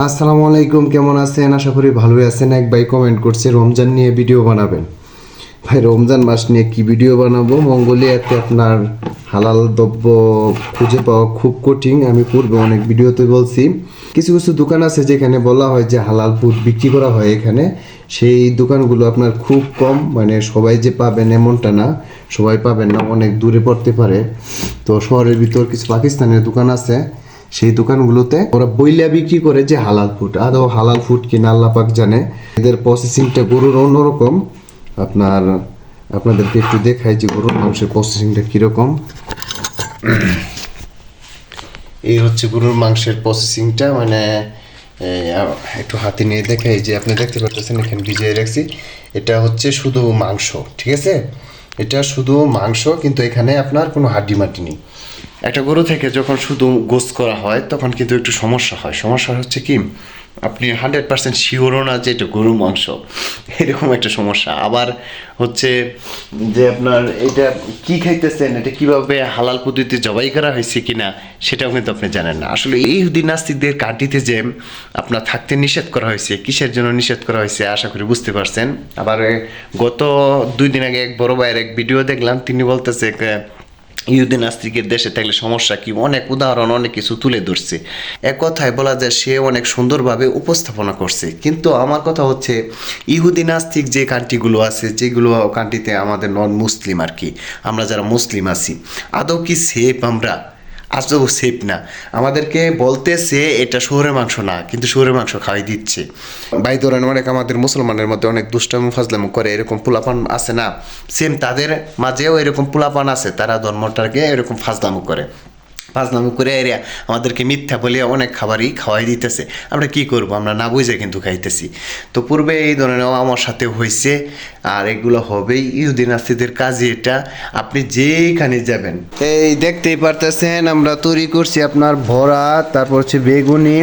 আসসালামু আলাইকুম, কেমন আছেন? আশা করি ভালোই আছেন। এক ভাই কমেন্ট করছে রমজান নিয়ে ভিডিও বানাবেন। ভাই, রমজান মাস নিয়ে কি ভিডিও বানাবো? মঙ্গোলিয়াতে আপনার হালাল দ্রব্য খুঁজে পাওয়া খুব কঠিন। আমি পূর্বে অনেক ভিডিওতে বলছি, কিছু কিছু দোকান আছে যেখানে বলা হয় যে হালাল ফুড বিক্রি করা হয় এখানে। সেই দোকানগুলো আপনার খুব কম, মানে সবাই যে পাবেন এমনটা না, সবাই পাবেন না, অনেক দূরে পড়তে পারে। তো শহরের ভিতর কিছু পাকিস্তানের দোকান আছে, সেই দোকানগুলোতে ওরা বইলা বিক্রি করে যে হালাল ফুড। আদৌ হালাল ফুড কিনা আল্লাহ পাক জানে। এদের প্রসেসিংটা গরুর অন্যরকম। আপনাদেরকে একটু দেখাই যে গরুর মাংসের প্রসেসিংটা কীরকম। এই হচ্ছে গরুর মাংসের প্রসেসিংটা, মানে একটু হাতে নিয়ে দেখাই যে আপনি দেখতে পাচ্ছেন এখানে ভিজিয়ে রাখছি। এটা হচ্ছে শুধু মাংস, ঠিক আছে? এটা শুধু মাংস, কিন্তু এখানে আপনার কোনো হাড্ডি মাটি নেই। একটা গরু থেকে যখন শুধু গোস্ত করা হয় তখন কিন্তু একটু সমস্যা হয়। সমস্যা হচ্ছে কি, আপনি 100% শিওরও না যে এটা গরু মাংস, এরকম একটা সমস্যা। আবার হচ্ছে যে আপনার এটা কি খাইতেছেন, এটা কিভাবে হালাল পদ্ধতিতে জবাই করা হয়েছে কিনা সেটাও কিন্তু আপনি জানেন না। আসলে এই ইহুদি নাস্তিকদের কান্ট্রিতে যে আপনার থাকতে নিষেধ করা হয়েছে, কিসের জন্য নিষেধ করা হয়েছে আশা করি বুঝতে পারছেন। আবার গত 2 দিন আগে এক বড় ভাইয়ের এক ভিডিও দেখলাম, তিনি বলতেছে ইহুদি নাস্তিকের দেশে থাকলে সমস্যা কি, অনেক উদাহরণ অনেক কিছু তুলে ধরছে। এক কথায় বলা যায় সে অনেক সুন্দরভাবে উপস্থাপনা করছে। কিন্তু আমার কথা হচ্ছে, ইহুদি নাস্তিক যে কান্ট্রিগুলো আছে, যেগুলো কান্ট্রিতে আমাদের নন মুসলিম আর কি, আমরা যারা মুসলিম আছি, আদৌ কি সেফ? আমরা আদৌ সেফ না। আমাদেরকে বলতেছে এটা শুয়োরের মাংস না, কিন্তু শুয়োরের মাংস খাওয়াই দিচ্ছে। ভাই ধরেন অনেক আমাদের মুসলমানের মধ্যে অনেক দুষ্টামি ফাজলামি করে, এরকম পোলাপান আছে না, সেম তাদের মাঝেও এরকম পোলাপান আছে, তারা ধর্মটাকে এরকম ফাজলামি করে। ফাজলামি করে এরিয়া আমাদেরকে মিথ্যা বলে অনেক খাবারই খাওয়াই দিতেছে। আমরা কি করব? আমরা না বুঝে কিন্তু খাইতেছি। তো পূর্বে এই ধরনের আমার সাথে হয়েছে, আর এগুলো হবেই। ইহুদি নাস্তিকদের কাজই এটা। আপনি যেখানে যাবেন, এই দেখতেই পারতেছেন আমরা তৈরি করছি আপনার ভরা, তারপর হচ্ছে বেগুনি,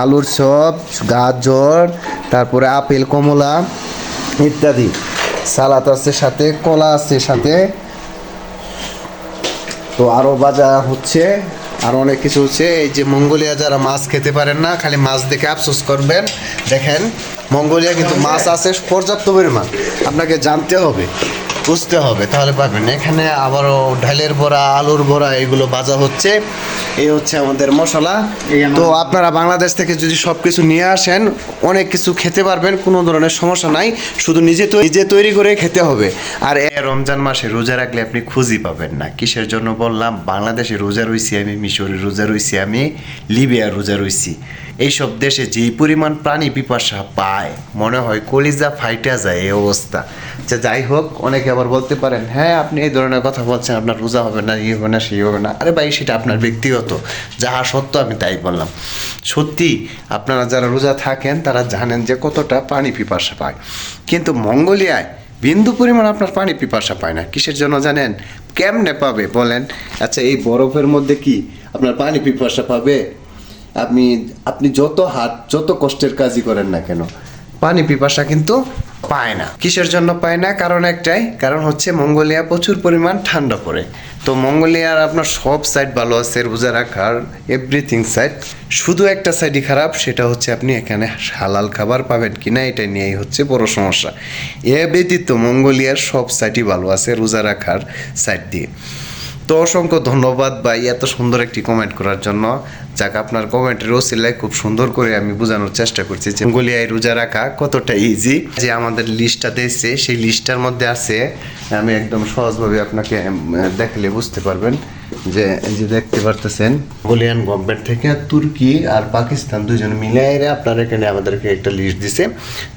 আলুর চপ, গাজর, তারপরে আপেল, কমলা ইত্যাদি। সালাদ আছে সাথে, কলা আছে সাথে। তো আরও বাজা হচ্ছে, আর অনেক কিছু হচ্ছে। এই যে মঙ্গোলিয়া যারা মাছ খেতে পারেন না, খালি মাছ দেখে আফসোস করবেন। দেখেন মঙ্গোলিয়া কিন্তু মাছ আছে পর্যাপ্ত পরিমাণ, আপনাকে জানতে হবে, বুঝতে হবে, তাহলে পাবেন। এখানে আবারও ডালের বড়া, আলুর বড়া, এগুলো ভাজা হচ্ছে। এই হচ্ছে আমাদের মশলা। তো আপনারা বাংলাদেশ থেকে যদি সব কিছু নিয়ে আসেন, অনেক কিছু খেতে পারবেন, কোনো ধরনের সমস্যা নাই। শুধু নিজে তৈরি করে খেতে হবে। আর রমজান মাসে রোজা রাখলে আপনি খুঁজই পাবেন না। কিসের জন্য বললাম? বাংলাদেশে রোজা রয়েছি আমি, মিশরে রোজা রয়েছি আমি, লিবিয়ার রোজা রয়েছি। এইসব দেশে যেই পরিমাণ প্রাণী পিপাসা পায়, মনে হয় কলিজা ফাইটা যায়, এই অবস্থা। আচ্ছা, যাই হোক, অনেকে আবার বলতে পারেন হ্যাঁ আপনি এই ধরনের কথা বলছেন, আপনার রোজা হবে না, ইয়ে হবে না, সেই হবে না। আরে ভাই, সেটা আপনার ব্যক্তিগত, যাহা সত্য আমি তাই বললাম। সত্যি আপনারা যারা রোজা থাকেন তারা জানেন যে কতটা পানি পিপাসা পায়। কিন্তু মঙ্গোলিয়ায় বিন্দু পরিমাণ আপনার পানি পিপাসা পায় না। কিসের জন্য জানেন? কেমনে পাবে বলেন? আচ্ছা, এই বরফের মধ্যে কি আপনার পানি পিপাসা পাবে? আপনি যত কষ্টের কাজই করেন না কেন, পানি পিপাসা কিন্তু পায় না। কিসের জন্য পায় না? কারণ একটাই, কারণ হচ্ছে মঙ্গোলিয়া প্রচুর পরিমাণ ঠান্ডা পড়ে। তো মঙ্গোলিয়ার আপনার সব সাইড ভালো আছে, রোজা রাখার এভরিথিং সাইড, শুধু একটা সাইডই খারাপ, সেটা হচ্ছে আপনি এখানে হালাল খাবার পাবেন কিনা, এটা নিয়েই হচ্ছে বড় সমস্যা। এ ব্যতীত মঙ্গোলিয়ার সব সাইডই ভালো আছে রোজা রাখার সাইড দিয়ে। তো অসংখ্য ধন্যবাদ ভাই এত সুন্দর একটি কমেন্ট করার জন্য। যাক, আপনার কমেন্টের ওসিলায় খুব সুন্দর করে আমি বোঝানোর চেষ্টা করছি যে মঙ্গোলিয়ায় রোজা রাখা কতটা ইজি। যে আমাদের লিস্টটা দিয়েছে, সেই লিস্টটার মধ্যে আছে, আমি একদম সহজভাবে আপনাকে দেখলে বুঝতে পারবেন। যে এই যে দেখতে পারতেছেন, মঙ্গোলিয়ান গভর্নমেন্ট থেকে তুর্কি আর পাকিস্তান দুজন মিলে আপনার এখানে আমাদেরকে একটা লিস্ট দিছে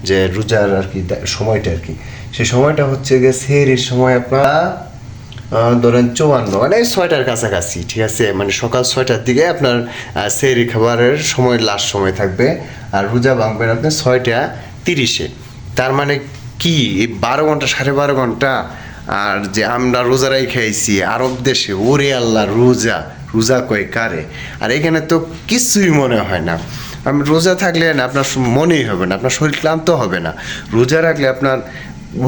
যে রোজার আর কি সময়টা আর কি। সেই সময়টা হচ্ছে গিয়ে সেহরির সময় আপনারা ধরেন 54, মানে 6টার কাছাকাছি, ঠিক আছে? মানে সকাল 6টার দিকে আপনার সেহরি খাবারের সময় লাস্ট সময় থাকবে। আর রোজা ভাঙবেন আপনি 6টা 30-এ। তার মানে কি 12 ঘন্টা, 12.5 ঘন্টা। আর যে আমরা রোজারাই খাইছি আরব দেশে, ওরে আল্লাহ, রোজা কয় কারে! আর এখানে তো কিছুই মনে হয় না। আমি রোজা থাকলে না আপনার মনেই হবে না, আপনার শরীর ক্লান্ত হবে না। রোজা রাখলে আপনার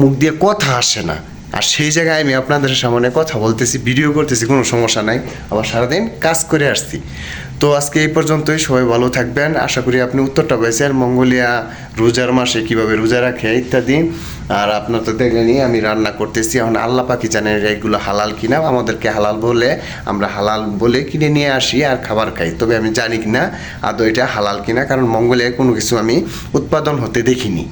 মুখ দিয়ে কথা আসে না। আর সেই জায়গায় আমি আপনাদের সামনে কথা বলতেছি, ভিডিও করতেছি, কোনো সমস্যা নাই। আবার সারাদিন কাজ করে আসছি। তো আজকে এই পর্যন্তই, সবাই ভালো থাকবেন। আশা করি আপনি উত্তরটা পেয়েছেন মঙ্গোলিয়া রোজার মাসে কিভাবে রোজা রাখে ইত্যাদি। আর আপনার তো দেখলেনি আমি রান্না করতেছি, এখন আল্লাহ পাকি জানেন এগুলো হালাল কিনা। আমাদেরকে হালাল বলে আমরা হালাল বলে কিনে নিয়ে আসি আর খাবার খাই, তবে আমি জানি কিনা আদৌ এটা হালাল কিনা, কারণ মঙ্গোলিয়ায় কোনো কিছু আমি উৎপাদন হতে দেখিনি।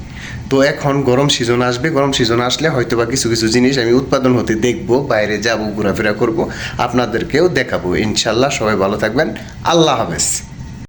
তো এখন গরম সিজন আসবে, গরম সিজন আসলে হয়তো বা কিছু কিছু জিনিস আমি উৎপাদন হতে দেখব, বাইরে যাব, ঘোরাফেরা করব, আপনাদেরকেও দেখাবো ইনশাল্লাহ। সবাই ভালো থাকবেন, আল্লাহ হাফেজ।